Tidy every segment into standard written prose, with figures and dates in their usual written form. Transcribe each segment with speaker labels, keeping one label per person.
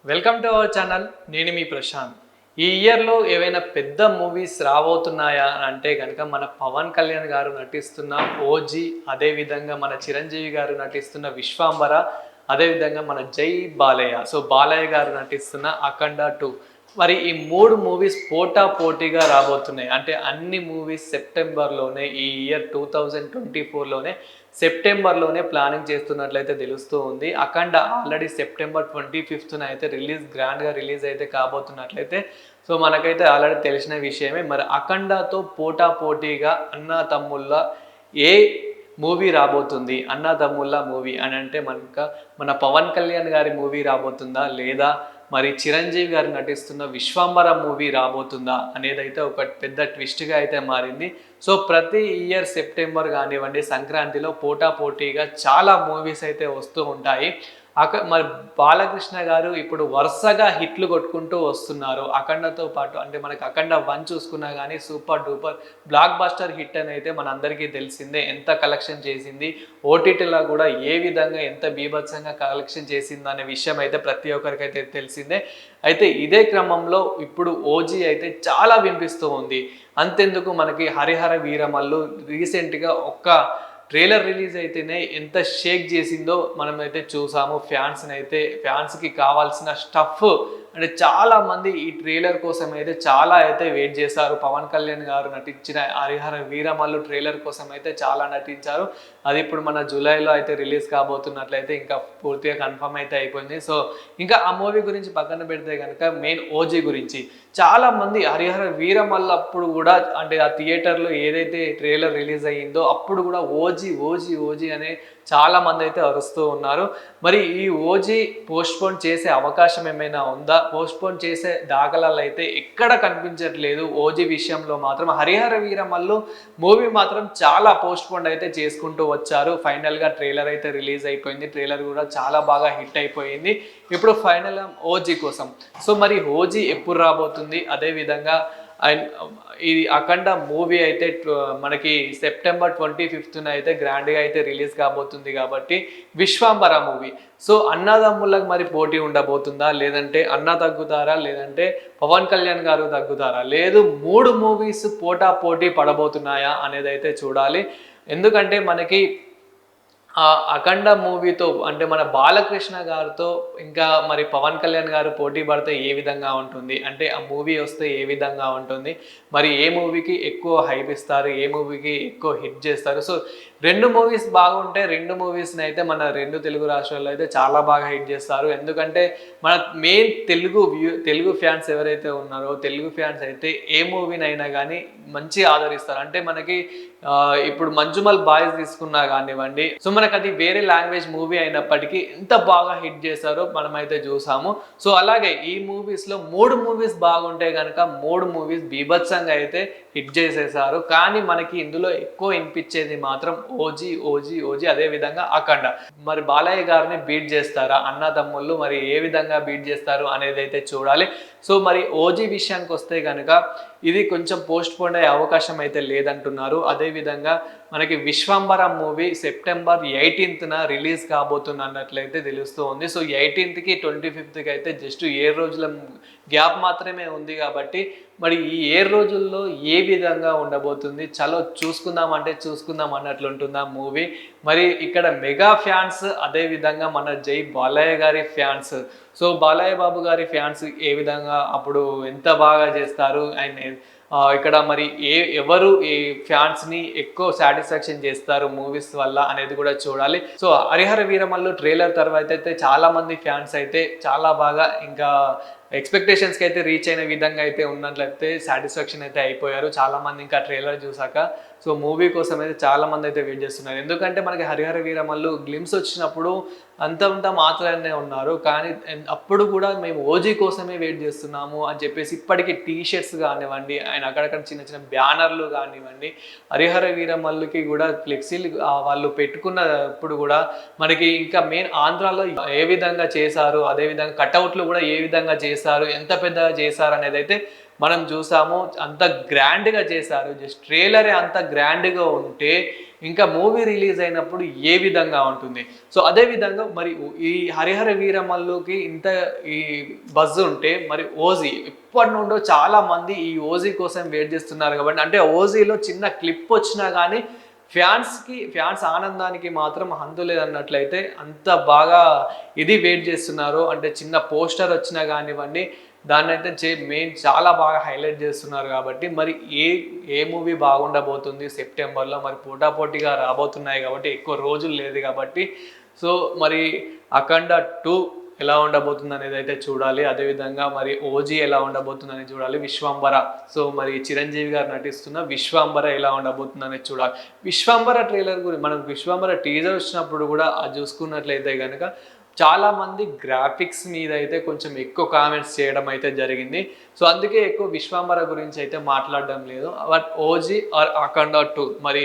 Speaker 1: Welcome to our channel. నేను మీ ప్రశాంత్. ఈ ఇయర్లో ఏవైనా పెద్ద మూవీస్ రాబోతున్నాయా అని అంటే కనుక మన పవన్ కళ్యాణ్ గారు నటిస్తున్న ఓజీ, అదేవిధంగా మన చిరంజీవి గారు నటిస్తున్న విశ్వాంబర, అదేవిధంగా మన జై బాలయ్య. సో బాలయ్య గారు నటిస్తున్న అఖండ 2. మరి ఈ 3 మూవీస్ పోటాపోటీగా రాబోతున్నాయి. అంటే అన్ని మూవీస్ సెప్టెంబర్లోనే, ఈ ఇయర్ 2024లోనే సెప్టెంబర్లోనే ప్లానింగ్ చేస్తున్నట్లయితే తెలుస్తూ ఉంది. అఖండ ఆల్రెడీ సెప్టెంబర్ 25న అయితే గ్రాండ్గా రిలీజ్ అయితే కాబోతున్నట్లయితే సో మనకైతే ఆల్రెడీ తెలిసిన విషయమే. మరి అఖండతో పోటాపోటీగా అన్నా తమ్ముళ్ళ ఏ మూవీ రాబోతుంది? అన్నా తమ్ముళ్ళ మూవీ అని అంటే మన పవన్ కళ్యాణ్ గారి మూవీ రాబోతుందా, లేదా మరి చిరంజీవి గారు నటిస్తున్న విశ్వాంబర మూవీ రాబోతుందా అనేదైతే ఒక పెద్ద ట్విస్ట్గా అయితే మారింది. సో ప్రతి ఇయర్ సెప్టెంబర్ కానివ్వండి, సంక్రాంతిలో పోటాపోటీగా చాలా మూవీస్ అయితే వస్తూ ఉంటాయి. మరి బాలకృష్ణ గారు ఇప్పుడు వరుసగా హిట్లు కొట్టుకుంటూ వస్తున్నారు. అఖండతో పాటు అంటే మనకి అఖండ 1 చూసుకున్నా కానీ super duper block buster hit అని అయితే మనందరికీ తెలిసిందే. ఎంత కలెక్షన్ చేసింది, ఓటీటీలో కూడా ఏ విధంగా ఎంత బీభత్సంగా కలెక్షన్ చేసింది అనే విషయం అయితే ప్రతి ఒక్కరికైతే తెలిసిందే. అయితే ఇదే క్రమంలో ఇప్పుడు ఓజీ అయితే చాలా వినిపిస్తూ ఉంది. అంతెందుకు మనకి హరిహర వీరమల్లు రీసెంట్గా ట్రైలర్ రిలీజ్ అయితేనే ఎంత షేక్ చేసిందో మనమైతే చూసాము. ఫ్యాన్స్కి కావాల్సిన స్టఫ్ అంటే చాలా మంది ఈ ట్రైలర్ కోసం అయితే చాలా అయితే వెయిట్ చేశారు. పవన్ కళ్యాణ్ గారు నటించిన హరిహర వీరమల్లు ట్రైలర్ కోసం అయితే చాలా నటించారు. అది ఇప్పుడు మన జూలైలో అయితే రిలీజ్ కాబోతున్నట్లయితే ఇంకా పూర్తిగా కన్ఫర్మ్ అయితే అయిపోయింది. సో ఇంకా ఆ మూవీ గురించి పక్కన పెడితే కనుక మెయిన్ ఓజీ గురించి చాలా మంది హరిహర వీరమల్లు అప్పుడు కూడా అంటే ఆ థియేటర్లో ఏదైతే ట్రైలర్ రిలీజ్ అయ్యిందో అప్పుడు కూడా ఓజీ ఓజీ ఓజీ అనే చాలా మంది అయితే అరుస్తూ ఉన్నారు. మరి ఈ ఓజీ పోస్ట్పోన్ చేసే అవకాశం ఏమైనా ఉందా? పోస్ట్పోన్ చేసే దాఖలాలు అయితే ఎక్కడ కనిపించట్లేదు. ఓజీ విషయంలో మాత్రం హరిహర వీరమల్లు మూవీ మాత్రం చాలా పోస్ట్పోన్ అయితే చేసుకుంటూ వచ్చారు. ఫైనల్గా ట్రైలర్ అయితే రిలీజ్ అయిపోయింది. ట్రైలర్ కూడా చాలా బాగా హిట్ అయిపోయింది. ఇప్పుడు ఫైనల్గా ఓజీ కోసం. సో మరి ఓజీ ఎప్పుడు రాబోతుంది? అదేవిధంగా అండ్ ఇది అఖండ మూవీ అయితే మనకి సెప్టెంబర్ 25న అయితే గ్రాండ్గా అయితే రిలీజ్ కాబోతుంది కాబట్టి విశ్వాంబర మూవీ. సో అన్నదమ్ములకు మరి పోటీ ఉండబోతుందా, లేదంటే అన్న తగ్గుతారా, లేదంటే పవన్ కళ్యాణ్ గారు తగ్గుతారా, లేదు 3 మూవీస్ పోటీ పడబోతున్నాయా అనేది అయితే చూడాలి. ఎందుకంటే మనకి అఖండ మూవీతో అంటే మన బాలకృష్ణ గారితో ఇంకా మరి పవన్ కళ్యాణ్ గారు పోటీ పడితే ఏ విధంగా ఉంటుంది, అంటే ఆ మూవీ వస్తే ఏ విధంగా ఉంటుంది, మరి ఏ మూవీకి ఎక్కువ హైప్ ఇస్తారు, ఏ మూవీకి ఎక్కువ హిట్ చేస్తారు. సో 2 మూవీస్ బాగుంటే 2 మూవీస్ని అయితే మన 2 తెలుగు రాష్ట్రాల్లో అయితే చాలా బాగా హిట్ చేస్తారు. ఎందుకంటే మన మెయిన్ తెలుగు ఫ్యాన్స్ ఎవరైతే ఉన్నారో తెలుగు ఫ్యాన్స్ అయితే ఏ మూవీనైనా కానీ మంచి ఆదరిస్తారు. అంటే మనకి ఇప్పుడు మంజుమల్ బాయ్స్ తీసుకున్నా కానివ్వండి, సో మనకు అది వేరే లాంగ్వేజ్ మూవీ అయినప్పటికీ ఎంత బాగా హిట్ చేశారో మనమైతే చూసాము. సో అలాగే ఈ మూవీస్లో 3 మూవీస్ బాగుంటే కనుక 3 మూవీస్ బీభత్సంగా అయితే హిట్ చేసేసారు. కానీ మనకి ఇందులో ఎక్కువ వినిపించేది మాత్రం ఓజీ ఓజీ ఓజీ, అదే విధంగా అఖండ. మరి బాలయ్య గారిని బీట్ చేస్తారా అన్న తమ్ముళ్ళు, మరి ఏ విధంగా బీట్ చేస్తారు అనేది అయితే చూడాలి. సో మరి ఓజీ విషయానికి వస్తే కనుక ఇది కొంచెం పోస్ట్ పోన్ అయ్యే అవకాశం అయితే లేదంటున్నారు. అదేవిధంగా మనకి విశ్వాంబర మూవీ సెప్టెంబర్ 18న రిలీజ్ కాబోతున్నట్లయితే తెలుస్తూ ఉంది. సో 18కి 25కి అయితే జస్ట్ 7 రోజుల గ్యాప్ మాత్రమే ఉంది కాబట్టి మరి ఈ 7 రోజుల్లో ఏ విధంగా ఉండబోతుంది, చలో చూసుకుందాం అన్నట్లు ఉంటుందా మూవీ. మరి ఇక్కడ మెగా ఫ్యాన్స్, అదేవిధంగా మన జై బాలయ్య గారి ఫ్యాన్స్, సో బాలయ్య బాబు గారి ఫ్యాన్స్ ఏ విధంగా అప్పుడు ఎంత బాగా చేస్తారు అండ్ ఇక్కడ మరి ఎవరు ఈ ఫ్యాన్స్ని ఎక్కువ సాటిస్ఫాక్షన్ చేస్తారు మూవీస్ వల్ల అనేది కూడా చూడాలి. సో హరిహర వీరమల్లు ట్రైలర్ తర్వాత అయితే చాలా మంది ఫ్యాన్స్ అయితే చాలా బాగా ఇంకా ఎక్స్పెక్టేషన్స్కి అయితే రీచ్ అయిన విధంగా అయితే ఉన్నట్లయితే సాటిస్ఫాక్షన్ అయితే అయిపోయారు చాలామంది ఇంకా ట్రైలర్ చూసాక. సో మూవీ కోసం అయితే చాలామంది అయితే వెయిట్ చేస్తున్నారు. ఎందుకంటే మనకి హరిహర వీరమల్లు గ్లిమ్స్ వచ్చినప్పుడు అంత మాత్రమే ఉన్నారు, కానీ అప్పుడు కూడా మేము ఓజీ కోసమే వెయిట్ చేస్తున్నాము అని చెప్పేసి ఇప్పటికీ టీషర్ట్స్ కానివ్వండి, ఆయన అక్కడక్కడ చిన్న బ్యానర్లు కానివ్వండి, హరిహర వీరమల్లుకి కూడా ఫ్లెక్సీలు వాళ్ళు పెట్టుకున్నప్పుడు కూడా మనకి ఇంకా మెయిన్ ఆంధ్రాలో ఏ విధంగా చేశారు, అదేవిధంగా కట్అవుట్లు కూడా ఏ విధంగా చేశారు, ఎంత పెద్దగా చేశారు అనేది అయితే మనం చూసాము. అంత గ్రాండ్గా చేశారు. జస్ట్ ట్రైలరే అంత గ్రాండ్గా ఉంటే ఇంకా మూవీ రిలీజ్ అయినప్పుడు ఏ విధంగా ఉంటుంది. సో అదే విధంగా మరి ఈ హరిహర వీరమల్లుకి ఇంత ఈ బజ్ ఉంటే మరి ఓజీ ఇప్పటి నుండో చాలా మంది ఈ ఓజీ కోసం వెయిట్ చేస్తున్నారు కాబట్టి, అంటే ఓజీలో చిన్న క్లిప్ వచ్చినా కానీ ఫ్యాన్స్ ఆనందానికి మాత్రం హంతు లేదన్నట్లయితే అంత బాగా ఇది వెయిట్ చేస్తున్నారు. అంటే చిన్న పోస్టర్ వచ్చినా కానివ్వండి, దాన్ని అయితే మెయిన్ చాలా బాగా హైలైట్ చేస్తున్నారు కాబట్టి మరి ఏ మూవీ బాగుండబోతుంది సెప్టెంబర్లో, మరి పోటాపోటీగా రాబోతున్నాయి కాబట్టి ఎక్కువ రోజులు లేదు కాబట్టి, సో మరి అఖండ 2 ఎలా ఉండబోతుంది అనేది అయితే చూడాలి. అదేవిధంగా మరి ఓజీ ఎలా ఉండబోతుంది అనేది చూడాలి. విశ్వంబర, సో మరి చిరంజీవి గారు నటిస్తున్న విశ్వంబర ఎలా ఉండబోతుంది అనేది చూడాలి. విశ్వంబర ట్రైలర్ గురించి మనం విశ్వంబర టీజర్ వచ్చినప్పుడు కూడా అది చూసుకున్నట్లయితే కనుక చాలా మంది గ్రాఫిక్స్ మీద అయితే కొంచెం ఎక్కువ కామెంట్స్ చేయడం అయితే జరిగింది. సో అందుకే ఎక్కువ విశ్వంబర గురించి అయితే మాట్లాడడం లేదు. బట్ ఓజీ ఆర్ అఖండ 2 మరి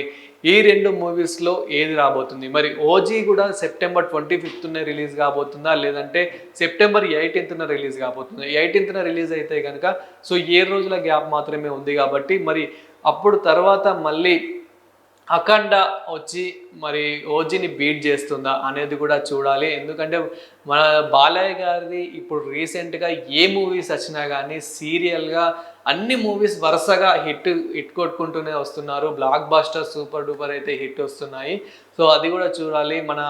Speaker 1: ఈ రెండు మూవీస్లో ఏది రాబోతుంది? మరి ఓజీ కూడా సెప్టెంబర్ 25నే రిలీజ్ కాబోతుందా, లేదంటే సెప్టెంబర్ 18న రిలీజ్ కాబోతుందా? 18న రిలీజ్ అయితే కనుక సో 7 రోజుల గ్యాప్ మాత్రమే ఉంది కాబట్టి మరి అప్పుడు తర్వాత మళ్ళీ అఖండ వచ్చి మరి ఓజీని బీట్ చేస్తుందా అనేది కూడా చూడాలి. ఎందుకంటే మన బాలయ్య గారిది ఇప్పుడు రీసెంట్గా ఏ మూవీస్ వచ్చినా కానీ సీరియల్గా అన్ని మూవీస్ వరుసగా హిట్ కొట్టుకుంటూనే వస్తున్నారు. బ్లాక్ బాస్టర్ సూపర్ డూపర్ అయితే హిట్ వస్తున్నాయి. సో అది కూడా చూడాలి. మన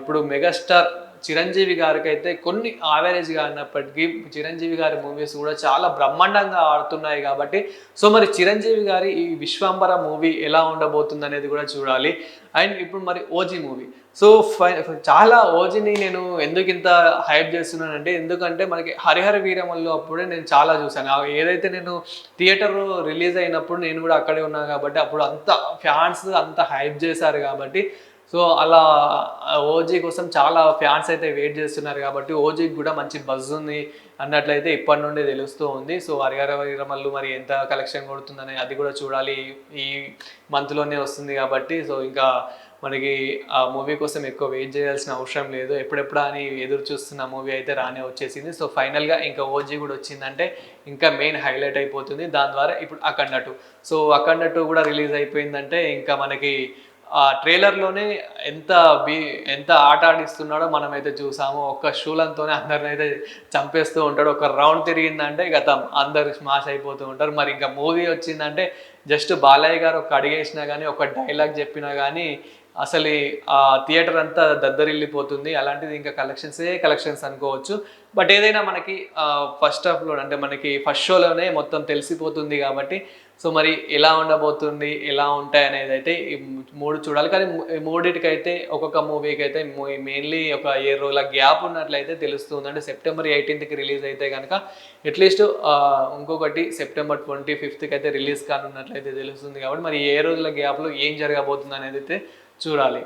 Speaker 1: ఇప్పుడు మెగాస్టార్ చిరంజీవి గారికి అయితే కొన్ని యావరేజ్గా అన్నప్పటికీ చిరంజీవి గారి మూవీస్ కూడా చాలా బ్రహ్మాండంగా ఆడుతున్నాయి కాబట్టి సో మరి చిరంజీవి గారి ఈ విశ్వంబర మూవీ ఎలా ఉండబోతుంది అనేది కూడా చూడాలి. అండ్ ఇప్పుడు మరి ఓజీ మూవీ, సో చాలా ఓజీని నేను ఎందుకు ఇంత హైప్ చేస్తున్నానంటే ఎందుకంటే మనకి హరిహర వీరమల్లు అప్పుడే నేను చాలా చూసాను. ఏదైతే నేను థియేటర్ రిలీజ్ అయినప్పుడు నేను కూడా అక్కడే ఉన్నాను కాబట్టి అప్పుడు అంత ఫ్యాన్స్ అంత హైప్ చేశారు కాబట్టి సో అలా ఓజీ కోసం చాలా ఫ్యాన్స్ అయితే వెయిట్ చేస్తున్నారు కాబట్టి ఓజీకి కూడా మంచి బజ్ ఉంది అన్నట్లయితే ఇప్పటి నుండే తెలుస్తూ ఉంది. సో హరిహర వీరమల్లు మరి ఎంత కలెక్షన్ కొడుతుందని అది కూడా చూడాలి. ఈ మంత్లోనే వస్తుంది కాబట్టి సో ఇంకా మనకి ఆ మూవీ కోసం ఎక్కువ వెయిట్ చేయాల్సిన అవసరం లేదు. ఎప్పుడెప్పుడా అని ఎదురు చూస్తున్న మూవీ అయితే రానే వచ్చేసింది. సో ఫైనల్గా ఇంకా ఓజీ కూడా వచ్చిందంటే ఇంకా మెయిన్ హైలైట్ అయిపోతుంది. దాని ద్వారా ఇప్పుడు అఖండ 2, సో అఖండ 2 కూడా రిలీజ్ అయిపోయిందంటే ఇంకా మనకి ఆ ట్రైలర్లోనే ఎంత ఆట ఆడిస్తున్నాడో మనమైతే చూసాము. ఒక్క షూలంతోనే అందరిని అయితే చంపేస్తూ ఉంటాడు. ఒక రౌండ్ తిరిగిందంటే గతం అందరు స్మాష్ అయిపోతూ ఉంటారు. మరి ఇంకా మూవీ వచ్చిందంటే జస్ట్ బాలయ్య గారు ఒక అడిగేసినా కానీ ఒక డైలాగ్ చెప్పినా కానీ అసలు ఆ థియేటర్ అంతా దద్దరిల్లిపోతుంది. అలాంటిది ఇంకా కలెక్షన్స్ అనుకోవచ్చు. బట్ ఏదైనా మనకి ఫస్ట్ హాఫ్లో అంటే మనకి ఫస్ట్ షోలోనే మొత్తం తెలిసిపోతుంది కాబట్టి సో మరి ఎలా ఉండబోతుంది, ఎలా ఉంటాయి అనేది అయితే ఈ 3 చూడాలి. కానీ మూడిటికైతే ఒక్కొక్క మూవీకి అయితే మెయిన్లీ ఒక 7 రోజుల గ్యాప్ ఉన్నట్లయితే తెలుస్తుంది. అంటే సెప్టెంబర్ 18కి రిలీజ్ అయితే కనుక అట్లీస్ట్ ఇంకొకటి సెప్టెంబర్ 25కి అయితే రిలీజ్ కానున్నట్లయితే తెలుస్తుంది. కాబట్టి మరి ఏ రోజుల గ్యాప్లో ఏం జరగబోతుంది అనేది అయితే చూడాలి.